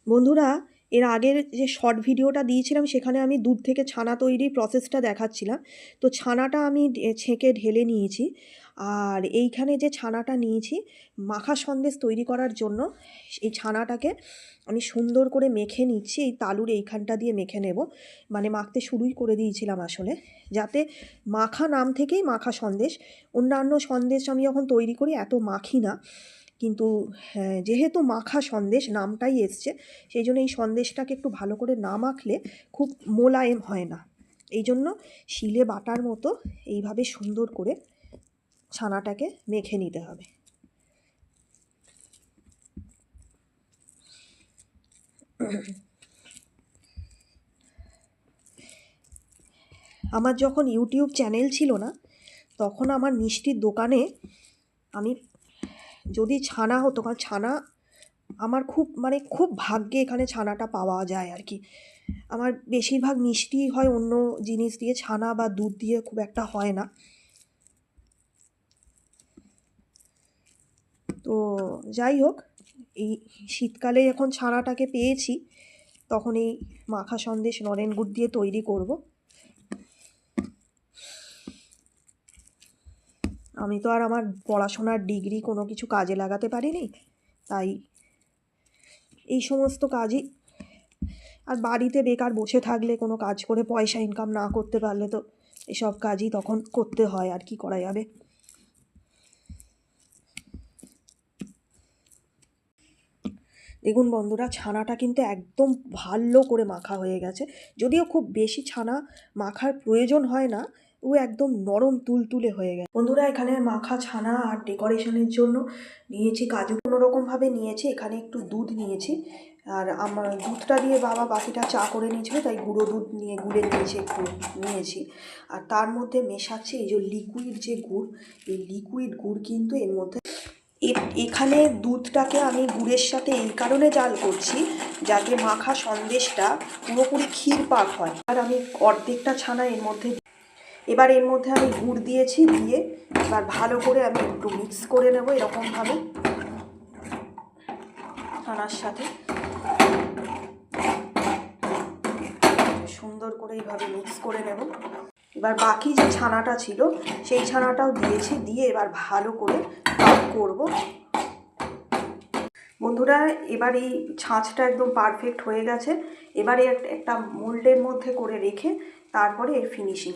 বন্ধুরা, এর আগের যে শর্ট ভিডিওটা দিয়েছিলাম সেখানে আমি দুধ থেকে ছানা তৈরির প্রসেসটা দেখাচ্ছিলাম। তো ছানাটা আমি ছেঁকে ঢেলে নিয়েছি। আর এইখানে যে ছানাটা নিয়েছি মাখা সন্দেশ তৈরি করার জন্য, এই ছানাটাকে আমি সুন্দর করে মেখে নিচ্ছি। এই তালুর এইখানটা দিয়ে মেখে নেব, মানে মাখতে শুরুই করে দিয়েছিলাম আসলে, যাতে মাখা নাম থেকেই মাখা সন্দেশ। অন্যান্য সন্দেশ আমি যখন তৈরি করি এত মাখি না, কিন্তু যেহেতু মাখা সন্দেশ নামটাই এসছে, সেই জন্য এই সন্দেশটাকে একটু ভালো করে না মাখলে খুব মোলায়েম হয় না। এই জন্য শিলে বাটার মতো এইভাবে সুন্দর করে ছানাটাকে মেখে নিতে হবে। আমার যখন ইউটিউব চ্যানেল ছিল না, তখন আমার মিষ্টির দোকানে আমি যদি ছানা হতো, কারণ ছানা আমার খুব ভাগ্যে এখানে ছানাটা পাওয়া যায় আর কি। আমার বেশিরভাগ মিষ্টি হয় অন্য জিনিস দিয়ে, ছানা বা দুধ দিয়ে খুব একটা হয় না। তো যাই হোক, এই শীতকালে এখন ছানাটাকে পেয়েছি, তখন এই মাখা সন্দেশ নলেন গুড় দিয়ে তৈরি করব। আমি তো আর আমার পড়াশোনার ডিগ্রি কোনো কিছু কাজে লাগাতে পারিনি, তাই এই সমস্ত কাজই, আর বাড়িতে বেকার বসে থাকলে কোনো কাজ করে পয়সা ইনকাম না করতে পারলে তো এসব কাজই তখন করতে হয়, আর কি করা যাবে। দেখুন বন্ধুরা, ছানাটা কিন্তু একদম ভালো করে মাখা হয়ে গেছে। যদিও খুব বেশি ছানা মাখার প্রয়োজন হয় না, ও একদম নরম তুলতুলে হয়ে গেছে। বন্ধুরা, এখানে মাখা ছানা আর ডেকোরেশনের জন্য নিয়েছি কাজু, কোনোরকমভাবে নিয়েছি। এখানে একটু দুধ নিয়েছি, আর আমার দুধটা দিয়ে বাবা বাকিটা চা করে নিয়েছিল, তাই গুঁড়ো দুধ নিয়ে গুলে নিয়েছি, একটু নিয়েছি। আর তার মধ্যে মেশাচ্ছি এই যে লিকুইড যে গুড়, এই লিকুইড গুড় কিন্তু এর মধ্যে। এখানে দুধটাকে আমি গুড়ের সাথে এই কারণে জাল করছি যাতে মাখা সন্দেশটা পুরোপুরি ক্ষীর পাক হয়। আর আমি অর্ধেকটা ছানা এর মধ্যে, এবার এর মধ্যে আমি গুড় দিয়েছি, দিয়ে এবার ভালো করে আমি একটু মিক্স করে নেব এরকমভাবে ছানার সাথে, সুন্দর করে এইভাবে মিক্স করে নেব। এবার বাকি যে ছানাটা ছিল সেই ছানাটাও দিয়েছি, দিয়ে এবার ভালো করে পাক করব। বন্ধুরা, এবার এই ছাঁচটা একদম পারফেক্ট হয়ে গেছে। এবারে একটা মোল্ডের মধ্যে করে রেখে তারপরে এর ফিনিশিং